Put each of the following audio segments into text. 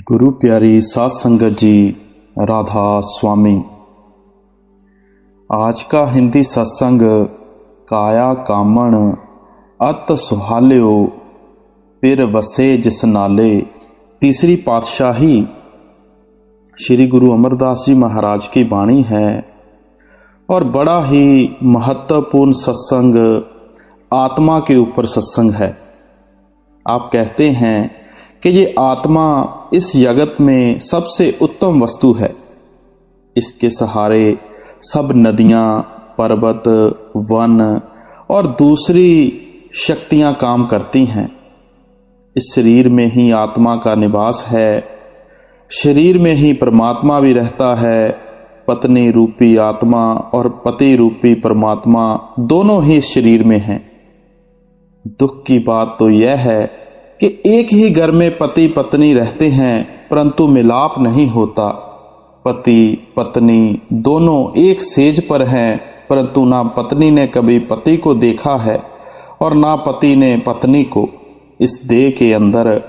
गुरु प्यारी साध संगत जी, राधा स्वामी। आज का हिंदी सत्संग काया कामण अत सुहाल्यो फिर वसे जिस नाले। तीसरी पातशाही श्री गुरु अमरदास जी महाराज की वाणी है और बड़ा ही महत्वपूर्ण सत्संग आत्मा के ऊपर सत्संग है। आप कहते हैं कि ये आत्मा इस जगत में सबसे उत्तम वस्तु है। इसके सहारे सब नदियाँ, पर्वत, वन और दूसरी शक्तियाँ काम करती हैं। इस शरीर में ही आत्मा का निवास है, शरीर में ही परमात्मा भी रहता है। पत्नी रूपी आत्मा और पति रूपी परमात्मा दोनों ही इस शरीर में हैं। दुख की बात तो यह है कि एक ही घर में पति पत्नी रहते हैं परंतु मिलाप नहीं होता। पति पत्नी दोनों एक सेज पर हैं परंतु ना पत्नी ने कभी पति को देखा है और ना पति ने पत्नी को। इस देह के अंदर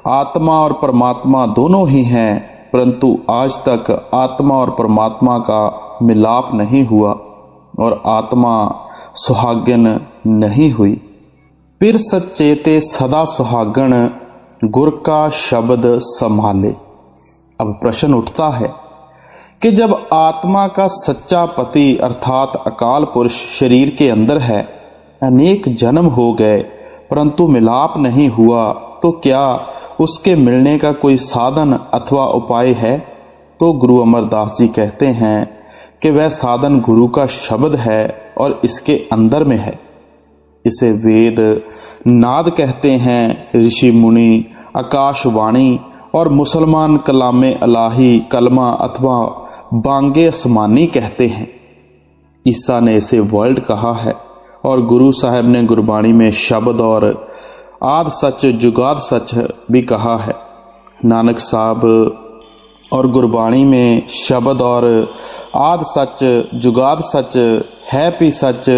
आत्मा और परमात्मा दोनों ही हैं परंतु आज तक आत्मा और परमात्मा का मिलाप नहीं हुआ और आत्मा सुहागन नहीं हुई। फिर सचेते सदा सुहागण गुर का शब्द संभाले। अब प्रश्न उठता है कि जब आत्मा का सच्चा पति अर्थात अकाल पुरुष शरीर के अंदर है, अनेक जन्म हो गए परंतु मिलाप नहीं हुआ, तो क्या उसके मिलने का कोई साधन अथवा उपाय है? तो गुरु अमरदास जी कहते हैं कि वह साधन गुरु का शब्द है और इसके अंदर में है। इसे वेद नाद कहते हैं, ऋषि मुनि आकाशवाणी और मुसलमान कलामे अलाही कलमा अथवा बांगे आसमानी कहते हैं। ईसा ने इसे वर्ल्ड कहा है और गुरु साहब ने गुरबाणी में शब्द और आद सच जुगाद सच भी कहा है। नानक साहब और गुरबाणी में शब्द और आद सच जुगाद सच है भी सच,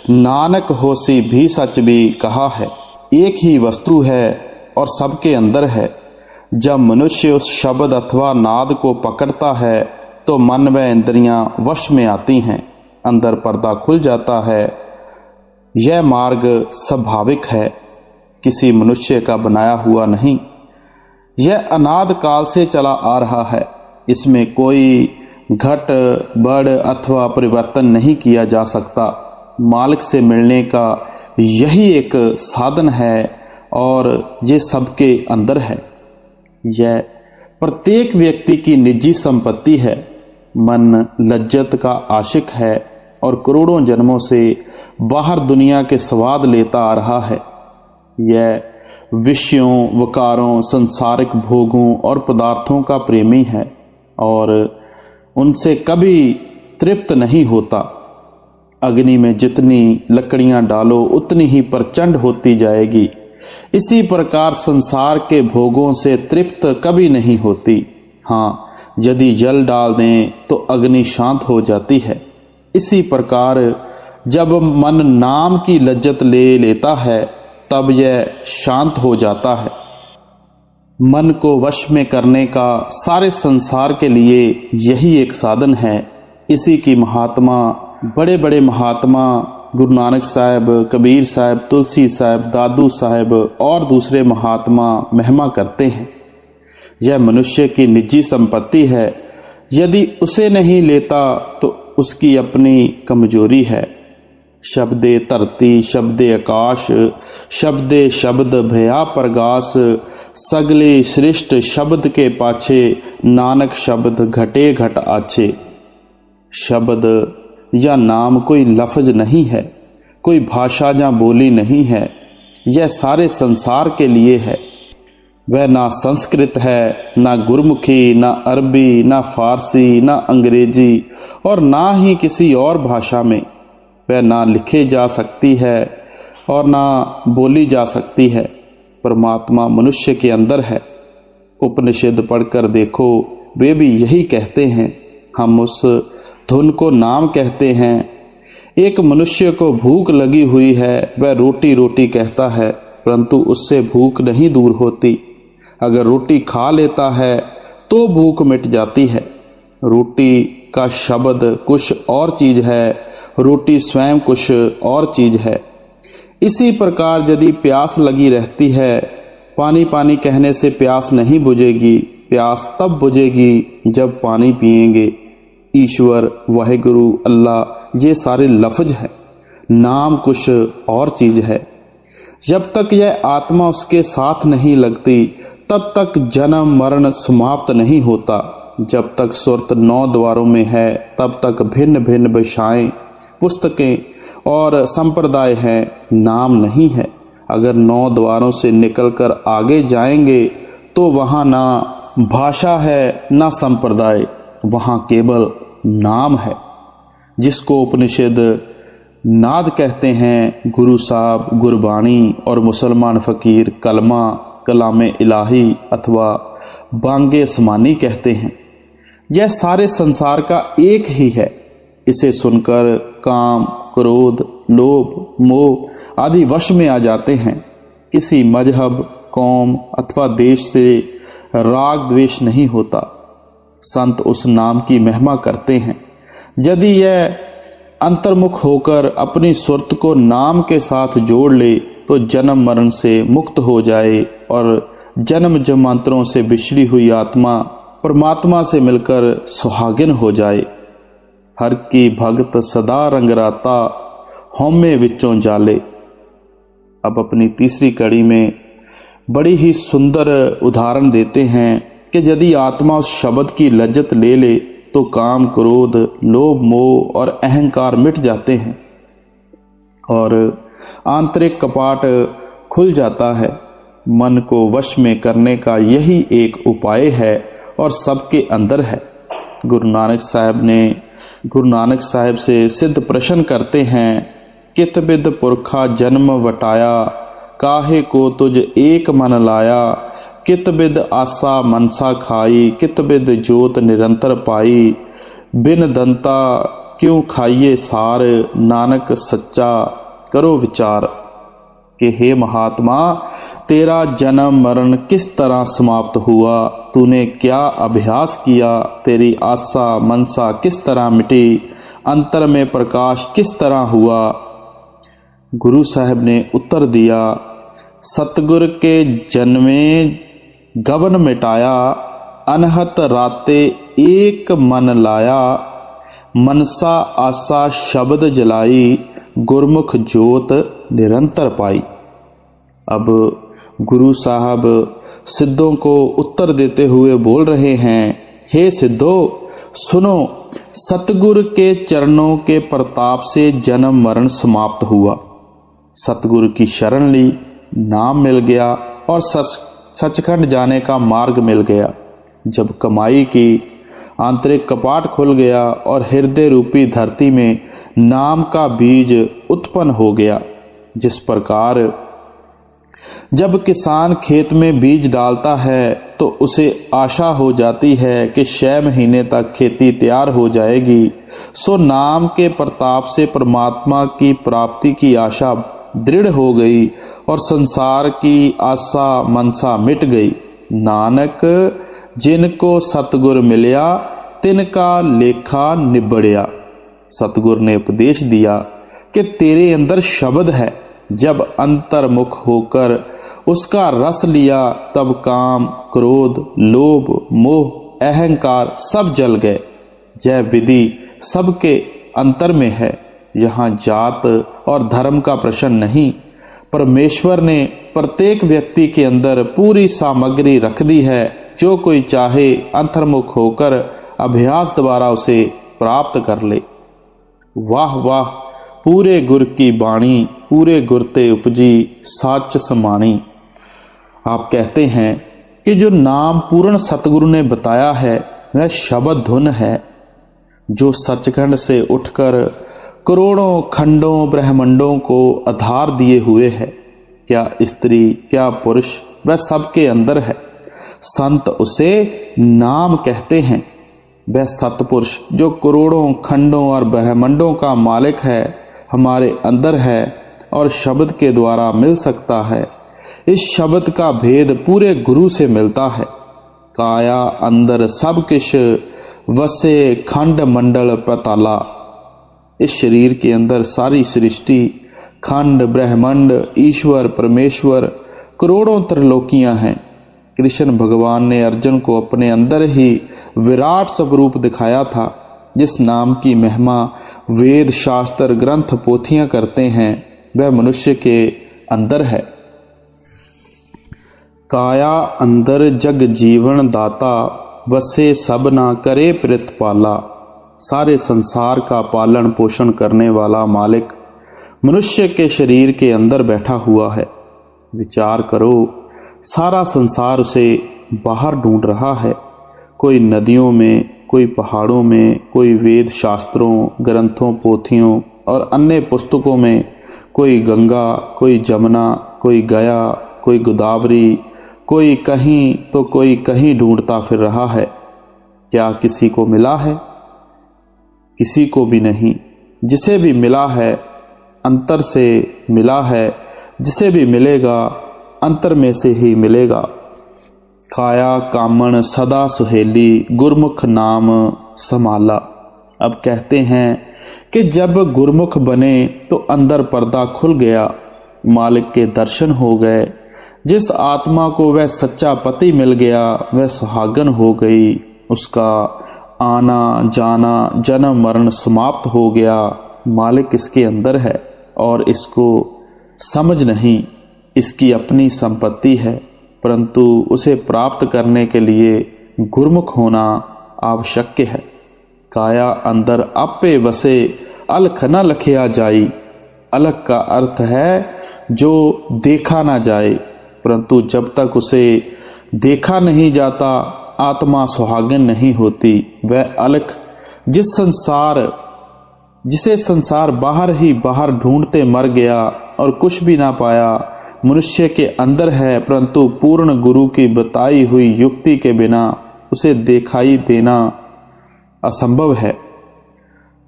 नानक होसी भी सच भी कहा है। एक ही वस्तु है और सबके अंदर है। जब मनुष्य उस शब्द अथवा नाद को पकड़ता है तो मन व इंद्रियां वश में आती हैं, अंदर पर्दा खुल जाता है। यह मार्ग स्वाभाविक है, किसी मनुष्य का बनाया हुआ नहीं। यह अनाद काल से चला आ रहा है। इसमें कोई घट बढ़ अथवा परिवर्तन नहीं किया जा सकता। मालिक से मिलने का यही एक साधन है और ये सबके अंदर है। यह प्रत्येक व्यक्ति की निजी संपत्ति है। मन लज्जत का आशिक है और करोड़ों जन्मों से बाहर दुनिया के स्वाद लेता आ रहा है। यह विषयों, वकारों, संसारिक भोगों और पदार्थों का प्रेमी है और उनसे कभी तृप्त नहीं होता। अग्नि में जितनी लकड़ियां डालो उतनी ही प्रचंड होती जाएगी। इसी प्रकार संसार के भोगों से तृप्त कभी नहीं होती। हाँ, यदि जल डाल दें तो अग्नि शांत हो जाती है। इसी प्रकार जब मन नाम की लज्जत ले लेता है तब यह शांत हो जाता है। मन को वश में करने का सारे संसार के लिए यही एक साधन है। इसी की महात्मा बड़े बड़े महात्मा गुरु नानक साहब, कबीर साहब, तुलसी साहब, दादू साहब और दूसरे महात्मा महिमा करते हैं। यह मनुष्य की निजी संपत्ति है। यदि उसे नहीं लेता तो उसकी अपनी कमजोरी है। शब्दे धरती शब्दे आकाश शब्दे शब्द भया प्रगास, सगले सृष्ट शब्द के पाछे नानक शब्द घटे घट आछे। शब्द या नाम कोई लफ्ज नहीं है, कोई भाषा या बोली नहीं है। यह सारे संसार के लिए है। वह ना संस्कृत है, ना गुरमुखी, ना अरबी, ना फारसी, ना अंग्रेजी और ना ही किसी और भाषा में। वह ना लिखे जा सकती है और ना बोली जा सकती है। परमात्मा मनुष्य के अंदर है। उपनिषद पढ़कर देखो, वे भी यही कहते हैं। हम उस धुन को नाम कहते हैं। एक मनुष्य को भूख लगी हुई है, वह रोटी रोटी कहता है परंतु उससे भूख नहीं दूर होती। अगर रोटी खा लेता है तो भूख मिट जाती है। रोटी का शब्द कुछ और चीज है, रोटी स्वयं कुछ और चीज है। इसी प्रकार यदि प्यास लगी रहती है, पानी पानी कहने से प्यास नहीं बुझेगी। प्यास तब बुझेगी जब पानी पिएंगे। ईश्वर, वाहेगुरु, अल्लाह, ये सारे लफ्ज हैं, नाम कुछ और चीज है। जब तक यह आत्मा उसके साथ नहीं लगती तब तक जन्म मरण समाप्त नहीं होता। जब तक सुरत 9 द्वारों में है तब तक भिन्न भिन्न भाषाएं, पुस्तकें और संप्रदाय हैं, नाम नहीं है। अगर 9 द्वारों से निकलकर आगे जाएंगे तो वहाँ ना भाषा है ना संप्रदाय, वहाँ केवल नाम है, जिसको उपनिषद नाद कहते हैं। गुरु साहब गुरबाणी और मुसलमान फकीर कलमा, कलामे इलाही अथवा बांगे आसमानी कहते हैं। यह सारे संसार का एक ही है। इसे सुनकर काम, क्रोध, लोभ, मोह आदि वश में आ जाते हैं। किसी मजहब, कौम अथवा देश से राग द्वेष नहीं होता। संत उस नाम की महिमा करते हैं। यदि यह अंतर्मुख होकर अपनी सुरत को नाम के साथ जोड़ ले तो जन्म मरण से मुक्त हो जाए और जन्म जन्मांतरों से बिछड़ी हुई आत्मा परमात्मा से मिलकर सुहागिन हो जाए। हर की भगत सदा रंगराता, हौमे विचों जाले। अब अपनी तीसरी कड़ी में बड़ी ही सुंदर उदाहरण देते हैं कि यदि आत्मा उस शब्द की लज्जत ले ले तो काम, क्रोध, लोभ, मोह और अहंकार मिट जाते हैं और आंतरिक कपाट खुल जाता है। मन को वश में करने का यही एक उपाय है और सबके अंदर है। गुरु नानक साहब से सिद्ध प्रश्न करते हैं, कित बिद पुरखा जन्म वटाया, काहे को तुझ एक मन लाया। कित बिद आशा मनसा खाई, कित बिद जोत निरंतर पाई। बिन दंता क्यों खाइए सार, नानक सच्चा करो विचार। कि हे महात्मा, तेरा जन्म मरण किस तरह समाप्त हुआ, तूने क्या अभ्यास किया, तेरी आशा मनसा किस तरह मिटी, अंतर में प्रकाश किस तरह हुआ। गुरु साहब ने उत्तर दिया, सतगुर के जन्मे गबन मिटाया, अनहत राते एक मन लाया। मनसा आशा शब्द जलाई, गुरमुख जोत निरंतर पाई। अब गुरु साहब सिद्धों को उत्तर देते हुए बोल रहे हैं, हे सिद्धो सुनो, सतगुर के चरणों के प्रताप से जन्म मरण समाप्त हुआ। सतगुरु की शरण ली, नाम मिल गया और सचखंड जाने का मार्ग मिल गया। जब कमाई की, आंतरिक कपाट खुल गया और हृदय रूपी धरती में नाम का बीज उत्पन्न हो गया। जिस प्रकार जब किसान खेत में बीज डालता है तो उसे आशा हो जाती है कि 6 महीने तक खेती तैयार हो जाएगी, सो नाम के प्रताप से परमात्मा की प्राप्ति की आशा दृढ़ हो गई और संसार की आशा मनसा मिट गई। नानक जिनको सतगुर मिलया, तिनका लेखा निबड़िया। सतगुर ने उपदेश दिया कि तेरे अंदर शब्द है। जब अंतर्मुख होकर उसका रस लिया तब काम, क्रोध, लोभ, मोह, अहंकार सब जल गए। यह विधि सबके अंतर में है। यहाँ जात और धर्म का प्रश्न नहीं। परमेश्वर ने प्रत्येक व्यक्ति के अंदर पूरी सामग्री रख दी है। जो कोई चाहे अंतर्मुख होकर अभ्यास द्वारा उसे प्राप्त कर ले। वाह वाह, पूरे गुर की बाणी, पूरे गुरते उपजी साच समानी। आप कहते हैं कि जो नाम पूर्ण सतगुरु ने बताया है वह शब्द धुन है, जो सचखंड से उठकर करोड़ों खंडों ब्रह्मांडों को आधार दिए हुए है। क्या स्त्री, क्या पुरुष, वह सबके अंदर है। संत उसे नाम कहते हैं। वह सतपुरुष जो करोड़ों खंडों और ब्रह्मांडों का मालिक है, हमारे अंदर है और शब्द के द्वारा मिल सकता है। इस शब्द का भेद पूरे गुरु से मिलता है। काया अंदर सब किश वसे खंड मंडल पताला। इस शरीर के अंदर सारी सृष्टि, खंड, ब्रह्मांड, ईश्वर, परमेश्वर, करोड़ों त्रिलोकियां हैं। कृष्ण भगवान ने अर्जुन को अपने अंदर ही विराट स्वरूप दिखाया था, जिस नाम की महिमा वेद, शास्त्र, ग्रंथ, पोथियां करते हैं, वह मनुष्य के अंदर है। काया अंदर जग जीवन दाता, वसे सब ना करे प्रतिपाला। सारे संसार का पालन पोषण करने वाला मालिक मनुष्य के शरीर के अंदर बैठा हुआ है। विचार करो, सारा संसार उसे बाहर ढूंढ रहा है। कोई नदियों में, कोई पहाड़ों में, कोई वेद शास्त्रों, ग्रंथों, पोथियों और अन्य पुस्तकों में, कोई गंगा, कोई जमुना, कोई गया, कोई गोदावरी, कोई कहीं तो कोई कहीं ढूंढता फिर रहा है। क्या किसी को मिला है? किसी को भी नहीं। जिसे भी मिला है अंतर से मिला है, जिसे भी मिलेगा अंतर में से ही मिलेगा। काया कामण सदा सुहेली, गुरमुख नाम समाला। अब कहते हैं कि जब गुरमुख बने तो अंदर पर्दा खुल गया, मालिक के दर्शन हो गए। जिस आत्मा को वह सच्चा पति मिल गया, वह सुहागन हो गई। उसका आना जाना, जन्म मरण समाप्त हो गया। मालिक इसके अंदर है और इसको समझ नहीं। इसकी अपनी संपत्ति है, परंतु उसे प्राप्त करने के लिए गुरमुख होना आवश्यक है। काया अंदर आपे वसे, अलख न लखिया जाई। अलख का अर्थ है जो देखा ना जाए, परंतु जब तक उसे देखा नहीं जाता आत्मा सुहागन नहीं होती। वह अलख जिसे संसार बाहर ही बाहर ढूंढते मर गया और कुछ भी ना पाया, मनुष्य के अंदर है, परंतु पूर्ण गुरु की बताई हुई युक्ति के बिना उसे दिखाई देना असंभव है।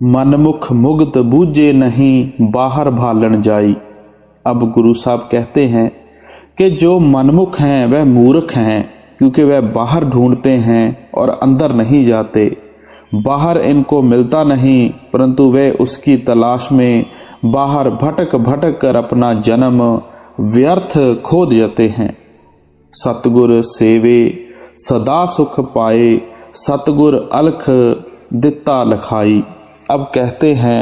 मनमुख मुग्ध बूझे नहीं, बाहर भालन जाई। अब गुरु साहब कहते हैं कि जो मनमुख हैं वह मूर्ख हैं, क्योंकि वह बाहर ढूंढते हैं और अंदर नहीं जाते। बाहर इनको मिलता नहीं, परंतु वे उसकी तलाश में बाहर भटक भटक कर अपना जन्म व्यर्थ खो देते हैं। सतगुर सेवे सदा सुख पाए, सतगुर अलख दिता लखाई। अब कहते हैं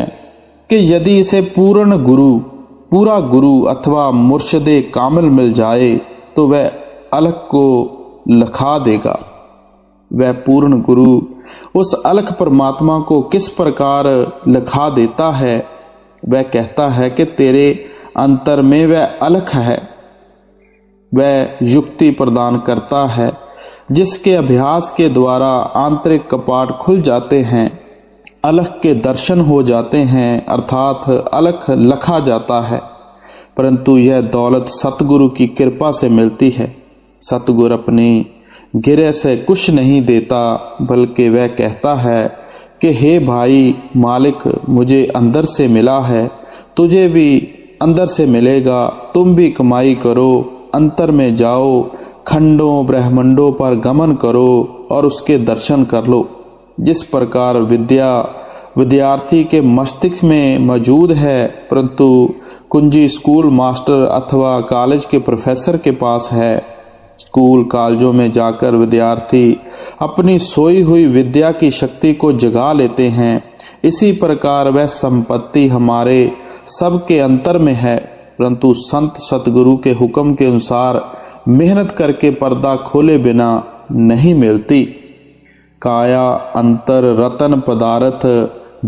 कि यदि इसे पूरा गुरु अथवा मुर्शदे कामिल मिल जाए तो वह अलख को लखा देगा। वह पूर्ण गुरु उस अलख परमात्मा को किस प्रकार लखा देता है? वह कहता है कि तेरे अंतर में वह अलख है। वह युक्ति प्रदान करता है, जिसके अभ्यास के द्वारा आंतरिक कपाट खुल जाते हैं, अलख के दर्शन हो जाते हैं, अर्थात अलख लखा जाता है। परंतु यह दौलत सतगुरु की कृपा से मिलती है। सतगुरु अपनी गिरह से कुछ नहीं देता, बल्कि वह कहता है कि हे भाई, मालिक मुझे अंदर से मिला है, तुझे भी अंदर से मिलेगा। तुम भी कमाई करो, अंतर में जाओ, खंडों ब्रह्मंडों पर गमन करो और उसके दर्शन कर लो। जिस प्रकार विद्या विद्यार्थी के मस्तिष्क में मौजूद है, परंतु कुंजी स्कूल मास्टर अथवा कॉलेज के प्रोफेसर के पास है। स्कूल कॉलेजों में जाकर विद्यार्थी अपनी सोई हुई विद्या की शक्ति को जगा लेते हैं। इसी प्रकार वह संपत्ति हमारे सबके अंतर में है, परंतु संत सतगुरु के हुक्म के अनुसार मेहनत करके पर्दा खोले बिना नहीं मिलती। काया अंतर रतन पदार्थ,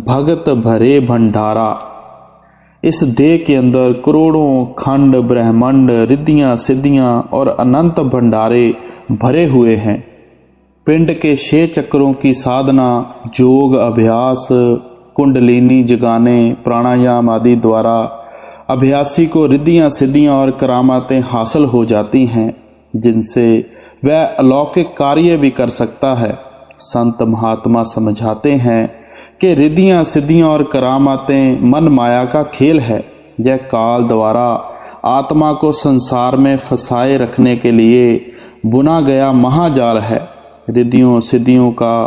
भगत भरे भंडारा। इस देह के अंदर करोड़ों खंड ब्रह्मांड, रिद्धियां सिद्धियां और अनंत भंडारे भरे हुए हैं। पिंड के 6 चक्रों की साधना, योग अभ्यास, कुंडलिनी जगाने, प्राणायाम आदि द्वारा अभ्यासी को रिद्धियां सिद्धियां और करामातें हासिल हो जाती हैं, जिनसे वह अलौकिक कार्य भी कर सकता है। संत महात्मा समझाते हैं कि रिद्धियां सिद्धियां और करामातें मन माया का खेल है। यह काल द्वारा आत्मा को संसार में फंसाए रखने के लिए बुना गया महाजाल है। रिद्धियों सिद्धियों का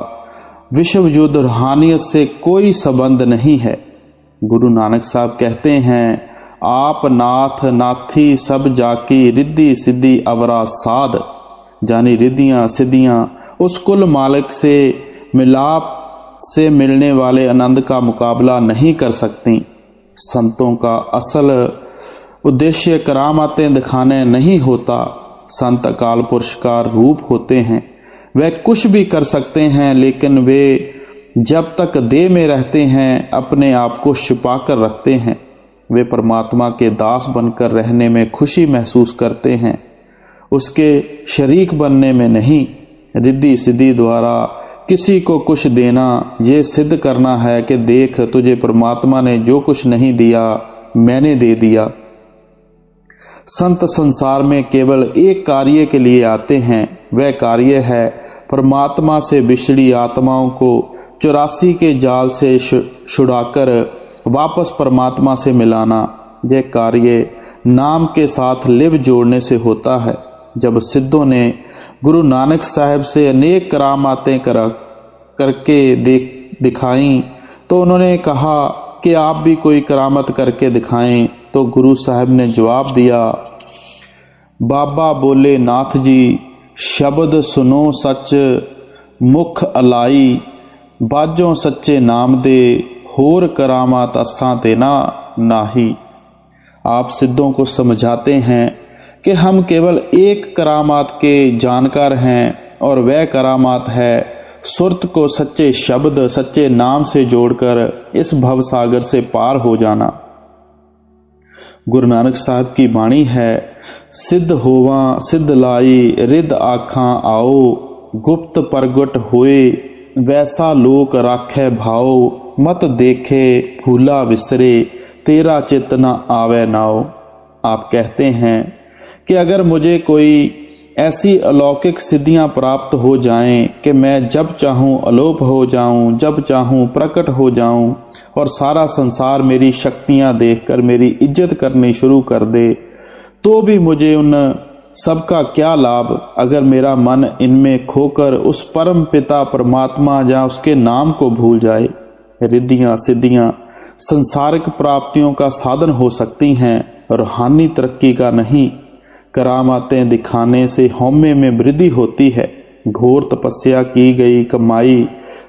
विश्व युद्ध रूहानियत से कोई संबंध नहीं है। गुरु नानक साहब कहते हैं, आप नाथ नाथी सब जाकी रिद्धि सिद्धि अवरा साध। जानी रिद्धियाँ सिद्धियाँ उस कुल मालिक से मिलाप से मिलने वाले आनंद का मुकाबला नहीं कर सकती। संतों का असल उद्देश्य करामातें दिखाने नहीं होता। संत अकाल पुरुष का रूप होते हैं। वे कुछ भी कर सकते हैं, लेकिन वे जब तक देह में रहते हैं अपने आप को छिपा कर रखते हैं। वे परमात्मा के दास बनकर रहने में खुशी महसूस करते हैं, उसके शरीक बनने में नहीं। रिद्धि सिद्धि द्वारा किसी को कुछ देना ये सिद्ध करना है कि देख, तुझे परमात्मा ने जो कुछ नहीं दिया मैंने दे दिया। संत संसार में केवल एक कार्य के लिए आते हैं। वह कार्य है परमात्मा से बिछड़ी आत्माओं को 84 के जाल से छुड़ाकर वापस परमात्मा से मिलाना। यह कार्य नाम के साथ लिव जोड़ने से होता है। जब सिद्धों ने गुरु नानक साहब से अनेक करामातें करके दिखाई तो उन्होंने कहा कि आप भी कोई करामत करके दिखाएं। तो गुरु साहब ने जवाब दिया, बाबा बोले, नाथ जी शब्द सुनो सच मुख अलाई, बाजों सच्चे नाम दे होर करामात असां तेना नाही। आप सिद्धों को समझाते हैं कि हम केवल एक करामात के जानकार हैं, और वह करामात है सुरत को सच्चे शब्द सच्चे नाम से जोड़कर इस भवसागर से पार हो जाना। गुरु नानक साहब की वाणी है, सिद्ध होवा सिद्ध लाई रिद आखां आओ, गुप्त प्रगट होए वैसा लोक राखे भाओ, मत देखे भूला विसरे तेरा चित न आवे नाओ। आप कहते हैं कि अगर मुझे कोई ऐसी अलौकिक सिद्धियां प्राप्त हो जाएं कि मैं जब चाहूं अलोप हो जाऊं, जब चाहूं प्रकट हो जाऊं, और सारा संसार मेरी शक्तियां देखकर मेरी इज्जत करनी शुरू कर दे, तो भी मुझे उन सबका क्या लाभ अगर मेरा मन इनमें खोकर उस परम पिता परमात्मा या उसके नाम को भूल जाए। रिद्धियां सिद्धियां संसारिक प्राप्तियों का साधन हो सकती हैं, रूहानी तरक्की का नहीं। करामातें दिखाने से हौमे में वृद्धि होती है। घोर तपस्या की गई कमाई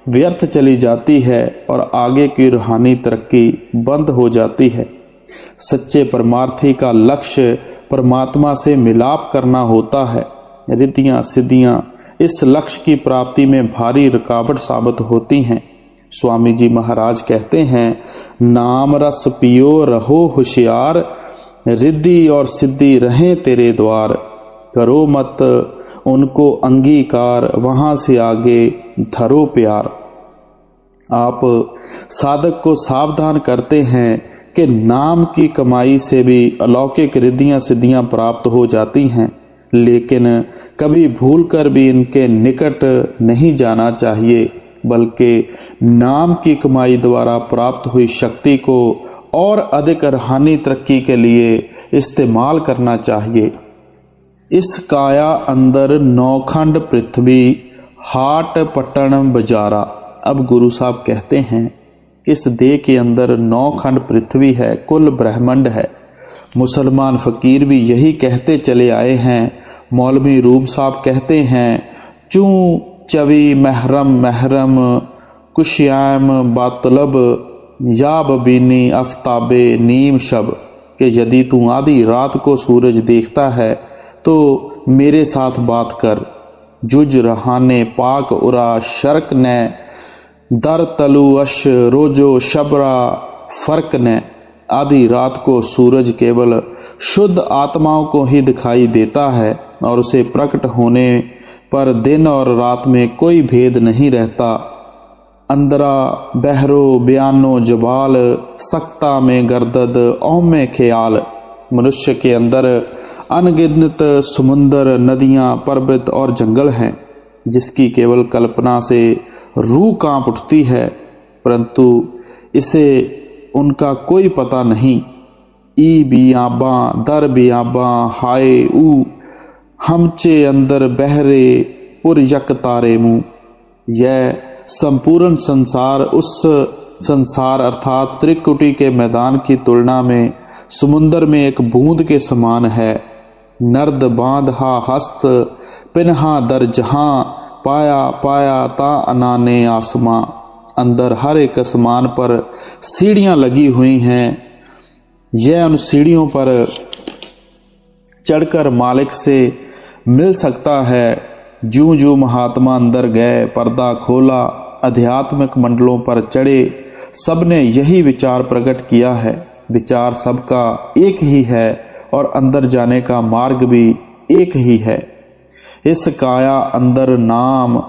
व्यर्थ चली जाती है और आगे की रूहानी तरक्की बंद हो जाती है। सच्चे परमार्थी का लक्ष्य परमात्मा से मिलाप करना होता है। रिद्धियां सिद्धियां इस लक्ष्य की प्राप्ति में भारी रुकावट साबित होती हैं। स्वामी जी महाराज कहते हैं, नाम रस पियो रहो होशियार, रिद्धि और सिद्धि रहें तेरे द्वार, करो मत उनको अंगीकार, वहां से आगे धरो प्यार। आप साधक को सावधान करते हैं कि नाम की कमाई से भी अलौकिक रिद्धियां सिद्धियां प्राप्त हो जाती हैं, लेकिन कभी भूलकर भी इनके निकट नहीं जाना चाहिए, बल्कि नाम की कमाई द्वारा प्राप्त हुई शक्ति को और अधिक रूहानी तरक्की के लिए इस्तेमाल करना चाहिए। इस काया अंदर नौखंड पृथ्वी, हाट पटन बजारा। अब गुरु साहब कहते हैं कि इस देह के अंदर 9 खंड पृथ्वी है, कुल ब्रह्मांड है। मुसलमान फकीर भी यही कहते चले आए हैं। मौलवी रूप साहब कहते हैं, चूं चवी महरम महरम कुश्याम बातलब, याब बीनी अफ्ताबे नीम शब, कि यदि तू आधी रात को सूरज देखता है तो मेरे साथ बात कर। जुज रहाने पाक उरा शर्क ने, दर तलु अश रोजो शबरा फर्क ने। आधी रात को सूरज केवल शुद्ध आत्माओं को ही दिखाई देता है और उसे प्रकट होने पर दिन और रात में कोई भेद नहीं रहता। अंदरा बहरो बयानो जबाल, सक्ता में गर्दद औ में ख्याल। मनुष्य के अंदर अनगिनत समुंदर, नदियां, पर्वत और जंगल हैं, जिसकी केवल कल्पना से रूह कांप उठती है, परंतु इसे उनका कोई पता नहीं। ई बियाबा दर बियाबा हाय ऊ हमचे अंदर बहरे पुर यक तारे मुँह। यह संपूर्ण संसार उस संसार अर्थात त्रिकुटी के मैदान की तुलना में समुंदर में एक बूंद के समान है। नर्द बांधा हस्त पिन्हा दर जहां पाया पाया ता अनाने आसमां। अंदर हर एक आसमान पर सीढ़ियां लगी हुई हैं। यह उन सीढ़ियों पर चढ़कर मालिक से मिल सकता है। जूं जूं महात्मा अंदर गए, पर्दा खोला, आध्यात्मिक मंडलों पर चढ़े, सबने यही विचार प्रकट किया है। विचार सबका एक ही है और अंदर जाने का मार्ग भी एक ही है। इस काया अंदर नाम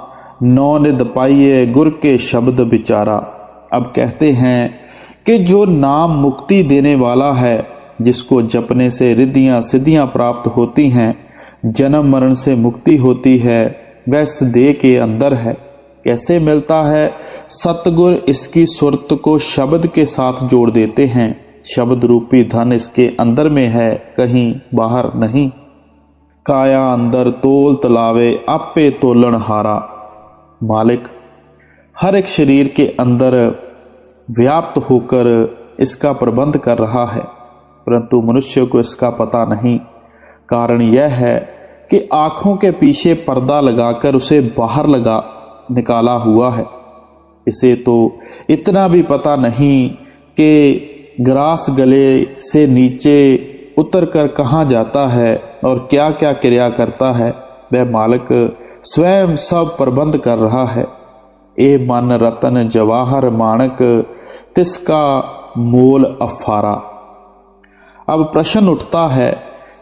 नौ निद पाइये गुर के शब्द विचारा। अब कहते हैं कि जो नाम मुक्ति देने वाला है, जिसको जपने से रिद्धियां सिद्धियां प्राप्त होती हैं, जन्म मरण से मुक्ति होती है, वह इस देह के अंदर है। कैसे मिलता है? सतगुर इसकी सुरत को शब्द के साथ जोड़ देते हैं। शब्द रूपी धन इसके अंदर में है, कहीं बाहर नहीं। काया अंदर तोल तलावे आपे तोलन हारा। मालिक हर एक शरीर के अंदर व्याप्त होकर इसका प्रबंध कर रहा है, परंतु मनुष्य को इसका पता नहीं। कारण यह है कि आंखों के पीछे पर्दा लगाकर उसे बाहर निकाला हुआ है। इसे तो इतना भी पता नहीं कि ग्रास गले से नीचे उतरकर कहाँ जाता है और क्या क्या क्रिया करता है। वह मालिक स्वयं सब प्रबंध कर रहा है। ए मन रतन जवाहर माणक तिसका मोल अफारा। अब प्रश्न उठता है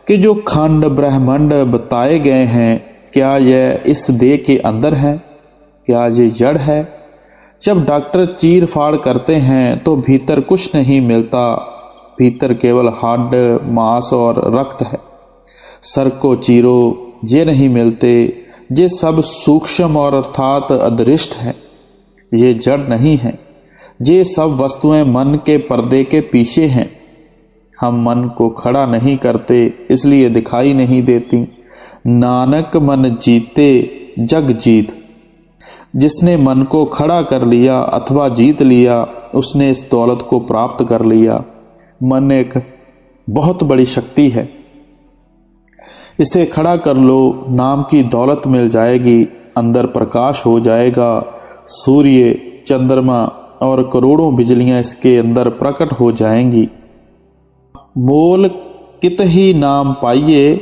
कि जो खंड ब्रह्मांड बताए गए हैं, क्या यह इस देह के अंदर है? क्या ये जड़ है? जब डॉक्टर चीर फाड़ करते हैं तो भीतर कुछ नहीं मिलता। भीतर केवल हड्ड मांस और रक्त है। सर को चीरो, ये नहीं मिलते। ये सब सूक्ष्म और अर्थात अदृष्ट है। ये जड़ नहीं है। ये सब वस्तुएं मन के पर्दे के पीछे हैं। हम मन को खड़ा नहीं करते, इसलिए दिखाई नहीं देती। नानक मन जीते जग जीत। जिसने मन को खड़ा कर लिया अथवा जीत लिया, उसने इस दौलत को प्राप्त कर लिया। मन एक बहुत बड़ी शक्ति है। इसे खड़ा कर लो, नाम की दौलत मिल जाएगी। अंदर प्रकाश हो जाएगा। सूर्य, चंद्रमा और करोड़ों बिजलियां इसके अंदर प्रकट हो जाएंगी। मोल कित ही नाम पाइये,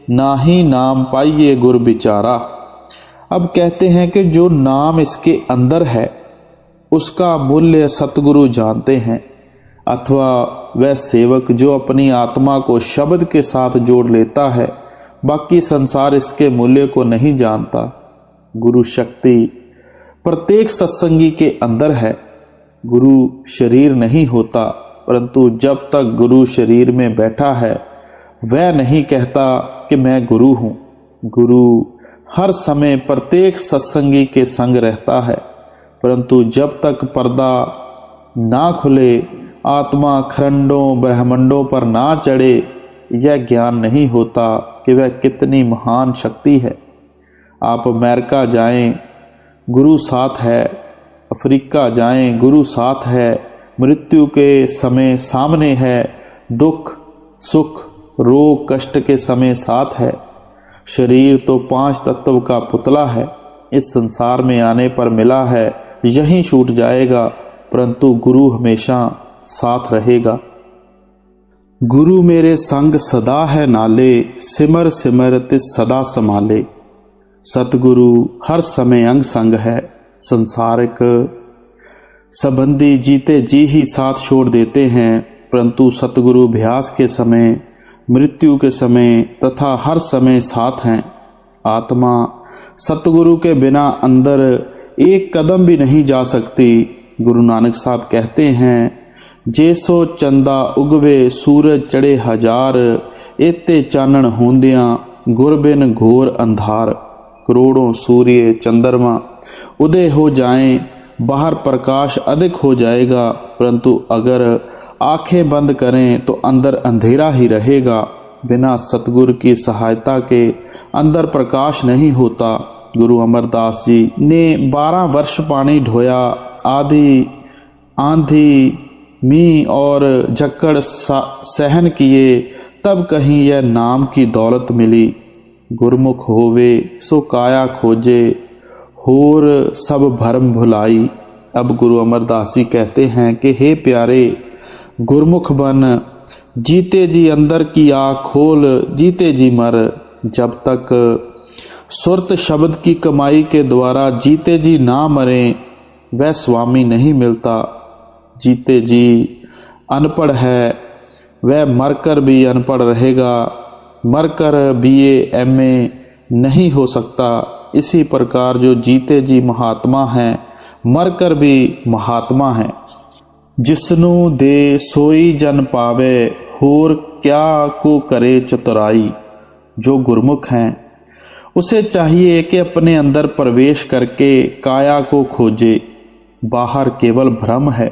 ना ही नाम पाइये गुर बिचारा। अब कहते हैं कि जो नाम इसके अंदर है, उसका मूल्य सतगुरु जानते हैं, अथवा वह सेवक जो अपनी आत्मा को शब्द के साथ जोड़ लेता है। बाकी संसार इसके मूल्य को नहीं जानता। गुरु शक्ति प्रत्येक सत्संगी के अंदर है। गुरु शरीर नहीं होता, परंतु जब तक गुरु शरीर में बैठा है, वह नहीं कहता कि मैं गुरु हूं। गुरु हर समय प्रत्येक सत्संगी के संग रहता है, परंतु जब तक पर्दा ना खुले, आत्मा खंडों ब्रह्मांडों पर ना चढ़े, यह ज्ञान नहीं होता कि वह कितनी महान शक्ति है। आप अमेरिका जाएं, गुरु साथ है। अफ्रीका जाएं, गुरु साथ है। मृत्यु के समय सामने है। दुख सुख रोग कष्ट के समय साथ है। शरीर तो 5 तत्व का पुतला है। इस संसार में आने पर मिला है, यहीं छूट जाएगा, परंतु गुरु हमेशा साथ रहेगा। गुरु मेरे संग सदा है नाले, सिमर सिमर तिस सदा संभाले। सतगुरु हर समय अंग संग है। संसारिक संबंधी जीते जी ही साथ छोड़ देते हैं, परंतु सतगुरु अभ्यास के समय, मृत्यु के समय तथा हर समय साथ हैं। आत्मा सतगुरु के बिना अंदर एक कदम भी नहीं जा सकती। गुरु नानक साहब कहते हैं, जैसो चंदा उगवे सूरज चढ़े हजार, एते चानण होंदियां गुर बिन घोर अंधार। करोड़ों सूर्य चंद्रमा उदय हो जाएं, बाहर प्रकाश अधिक हो जाएगा, परंतु अगर आंखें बंद करें तो अंदर अंधेरा ही रहेगा। बिना सतगुरु की सहायता के अंदर प्रकाश नहीं होता। गुरु अमरदास जी ने 12 वर्ष पानी ढोया, आधी आंधी मींह और झक्कड़ सहन किए, तब कहीं यह नाम की दौलत मिली। गुरमुख होवे सो काया खोजे, होर सब भरम भुलाई। अब गुरु अमरदास जी कहते हैं कि हे प्यारे, गुरमुख बन, जीते जी अंदर की आँख खोल, जीते जी मर। जब तक सुरत शब्द की कमाई के द्वारा जीते जी ना मरे, वह स्वामी नहीं मिलता। जीते जी अनपढ़ है, वह मरकर भी अनपढ़ रहेगा, मरकर BA MA नहीं हो सकता। इसी प्रकार जो जीते जी महात्मा हैं, मरकर भी महात्मा हैं। जिसनु दे सोई जन पावे, होर क्या को करे चतुराई। जो गुरमुख हैं उसे चाहिए कि अपने अंदर प्रवेश करके काया को खोजे। बाहर केवल भ्रम है।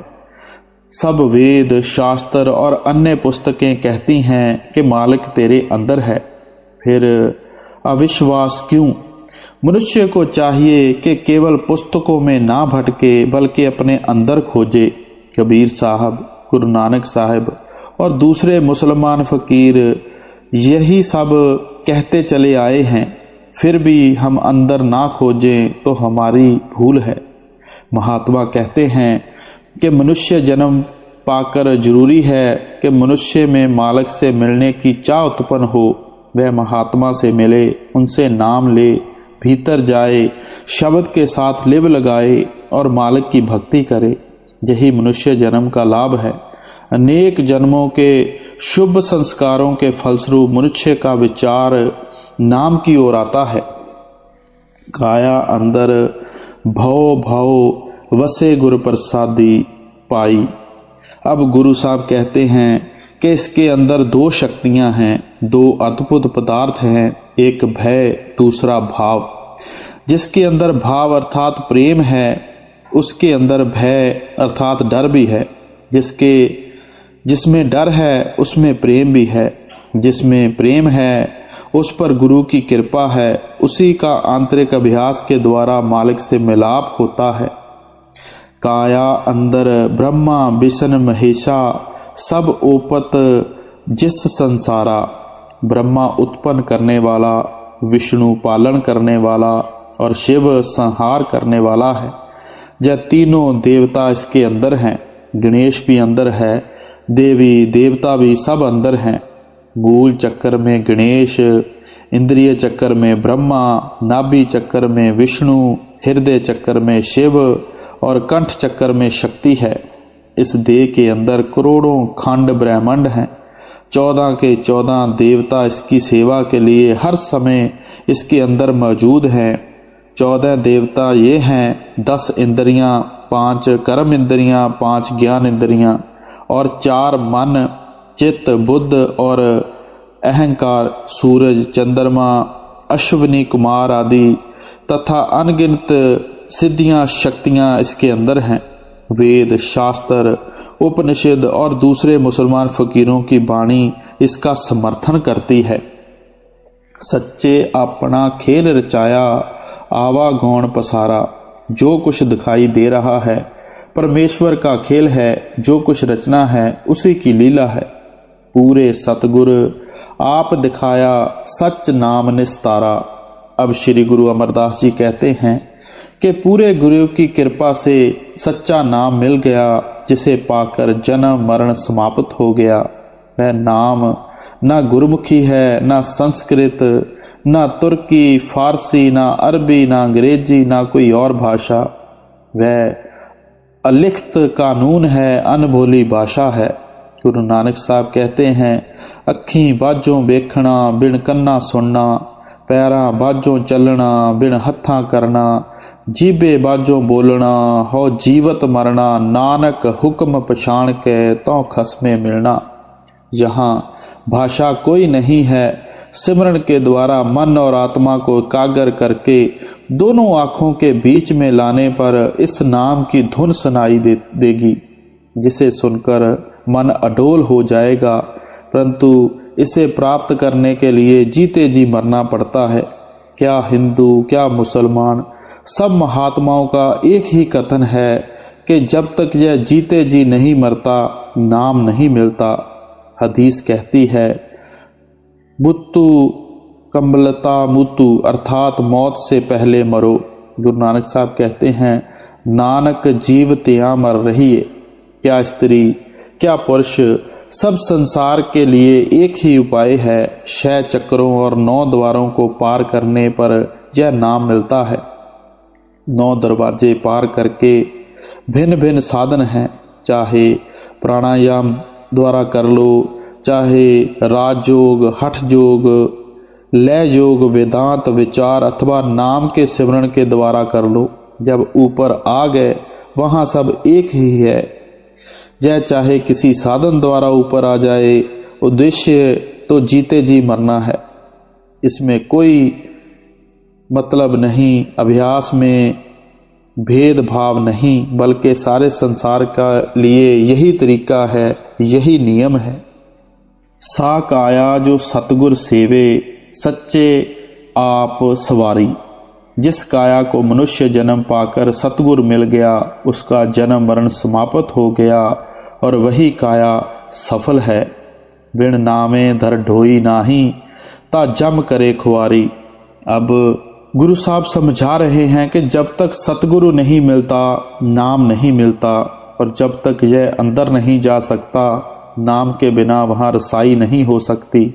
सब वेद शास्त्र और अन्य पुस्तकें कहती हैं कि मालिक तेरे अंदर है, फिर अविश्वास क्यों? मनुष्य को चाहिए कि केवल पुस्तकों में ना भटके बल्कि अपने अंदर खोजे। कबीर साहब, गुरु नानक साहब और दूसरे मुसलमान फकीर यही सब कहते चले आए हैं, फिर भी हम अंदर ना खोजें तो हमारी भूल है। महात्मा कहते हैं कि मनुष्य जन्म पाकर जरूरी है कि मनुष्य में मालिक से मिलने की चाह उत्पन्न हो। वह महात्मा से मिले, उनसे नाम ले, भीतर जाए, शब्द के साथ लिव लगाए और मालिक की भक्ति करे। यही मनुष्य जन्म का लाभ है। अनेक जन्मों के शुभ संस्कारों के फलस्वरूप मनुष्य का विचार नाम की ओर आता है। काया अंदर भव भव वसे गुरु प्रसादी पाई। अब गुरु साहब कहते हैं कि इसके अंदर 2 शक्तियां हैं, 2 अद्भुत पदार्थ हैं, एक भय, दूसरा भाव। जिसके अंदर भाव अर्थात प्रेम है, उसके अंदर भय अर्थात डर भी है। जिसमें डर है उसमें प्रेम भी है। जिसमें प्रेम है उस पर गुरु की कृपा है। उसी का आंतरिक अभ्यास के द्वारा मालिक से मिलाप होता है। काया अंदर ब्रह्मा विष्णु महेशा, सब ओपत जिस संसारा। ब्रह्मा उत्पन्न करने वाला, विष्णु पालन करने वाला और शिव संहार करने वाला है। यह तीनों देवता इसके अंदर हैं। गणेश भी अंदर है, देवी देवता भी सब अंदर हैं। मूल चक्कर में गणेश, इंद्रिय चक्कर में ब्रह्मा, नाभि चक्कर में विष्णु, हृदय चक्कर में शिव और कंठ चक्कर में शक्ति है। इस देह के अंदर करोड़ों खंड ब्रह्मांड हैं। 14 के 14 देवता इसकी सेवा के लिए हर समय इसके अंदर मौजूद हैं। 14 देवता ये हैं 10 इंद्रियां, 5 कर्म इंद्रियां, 5 ज्ञान इंद्रियां और 4 मन, चित्त, बुद्ध और अहंकार, सूरज, चंद्रमा, अश्विनी कुमार आदि तथा अनगिनत सिद्धियां शक्तियां इसके अंदर हैं। वेद शास्त्र, उपनिषद और दूसरे मुसलमान फकीरों की वाणी इसका समर्थन करती है। सच्चे अपना खेल रचाया, आवा गौण पसारा। जो कुछ दिखाई दे रहा है परमेश्वर का खेल है, जो कुछ रचना है उसी की लीला है। पूरे सतगुर आप दिखाया, सच नाम निस्तारा। अब श्री गुरु अमरदास जी कहते हैं कि पूरे गुरु की कृपा से सच्चा नाम मिल गया, जिसे पाकर जन्म मरण समाप्त हो गया। वह नाम ना गुरुमुखी है, ना संस्कृत, ना तुर्की, फारसी, ना अरबी, ना अंग्रेजी, ना कोई और भाषा। वह अलिखित कानून है, अनबोली भाषा है। गुरु नानक साहब कहते हैं, अखीं बाजों वेखना बिन कन्ना सुनना, पैरां बाजों चलना बिन हत्थां करना, जीबे बाजों बोलना हो जीवत मरना, नानक हुक्म पछाण के तो खसमे मिलना। यहाँ भाषा कोई नहीं है। सिमरन के द्वारा मन और आत्मा को एकाग्र करके दोनों आँखों के बीच में लाने पर इस नाम की धुन सुनाई देगी, जिसे सुनकर मन अडोल हो जाएगा, परंतु इसे प्राप्त करने के लिए जीते जी मरना पड़ता है। क्या हिंदू क्या मुसलमान, सब महात्माओं का एक ही कथन है कि जब तक यह जीते जी नहीं मरता नाम नहीं मिलता। हदीस कहती है मुत्तु कम्बलता मुतु, अर्थात मौत से पहले मरो। गुरु नानक साहब कहते हैं नानक जीवत्या मर रही है। क्या स्त्री क्या पुरुष, सब संसार के लिए एक ही उपाय है। 6 चक्रों और 9 द्वारों को पार करने पर यह नाम मिलता है। 9 दरवाजे पार करके भिन्न भिन्न साधन हैं, चाहे प्राणायाम द्वारा कर लो, चाहे राजयोग, हठ योग, लय योग, वेदांत विचार अथवा नाम के सिमरण के द्वारा कर लो। जब ऊपर आ गए वहाँ सब एक ही है। यह चाहे किसी साधन द्वारा ऊपर आ जाए, उद्देश्य तो जीते जी मरना है। इसमें कोई मतलब नहीं, अभ्यास में भेदभाव नहीं, बल्कि सारे संसार का लिए यही तरीका है, यही नियम है। सा काया जो सतगुर सेवे, सच्चे आप सवारी। जिस काया को मनुष्य जन्म पाकर सतगुर मिल गया, उसका जन्म मरण समाप्त हो गया और वही काया सफल है। बिन नामे धर ढोई नाही, ता जम करे खुआरी। अब गुरु साहब समझा रहे हैं कि जब तक सतगुरु नहीं मिलता नाम नहीं मिलता, और जब तक यह अंदर नहीं जा सकता नाम के बिना वहाँ रसाई नहीं हो सकती।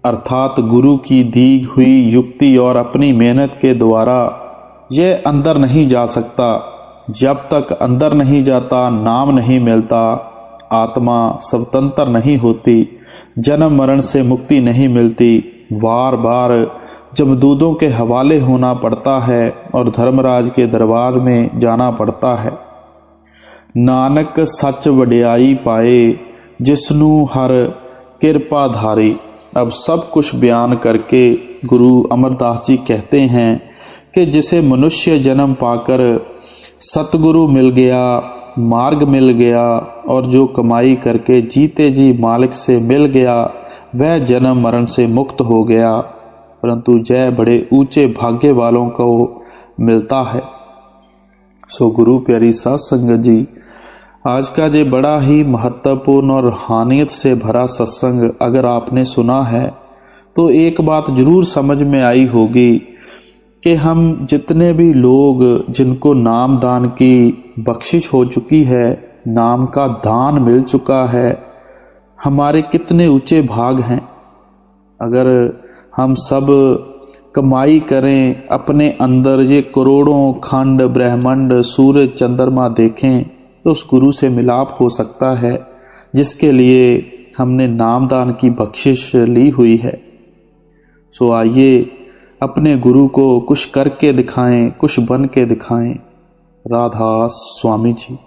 अर्थात गुरु की दी हुई युक्ति और अपनी मेहनत के द्वारा यह अंदर नहीं जा सकता। जब तक अंदर नहीं जाता नाम नहीं मिलता, आत्मा स्वतंत्र नहीं होती, जन्म मरण से मुक्ति नहीं मिलती। बार बार जमदूतों के हवाले होना पड़ता है और धर्मराज के दरबार में जाना पड़ता है। नानक सच वडियाई पाए, जिसनु हर कृपा धारी। अब सब कुछ बयान करके गुरु अमरदास जी कहते हैं कि जिसे मनुष्य जन्म पाकर सतगुरु मिल गया, मार्ग मिल गया और जो कमाई करके जीते जी मालिक से मिल गया, वह जन्म मरण से मुक्त हो गया। परंतु जय बड़े ऊंचे भाग्य वालों को मिलता है। सो गुरु प्यारी साध संगत जी, आज का ये बड़ा ही महत्वपूर्ण और रूहानियत से भरा सत्संग अगर आपने सुना है तो एक बात जरूर समझ में आई होगी कि हम जितने भी लोग जिनको नाम दान की बख्शिश हो चुकी है, नाम का दान मिल चुका है, हमारे कितने ऊंचे भाग हैं। अगर हम सब कमाई करें, अपने अंदर ये करोड़ों खंड ब्रह्मांड सूरज चंद्रमा देखें, तो उस गुरु से मिलाप हो सकता है जिसके लिए हमने नामदान की बख्शिश ली हुई है। सो आइए अपने गुरु को कुछ करके दिखाएं, कुछ बन के दिखाएं। राधा स्वामी जी।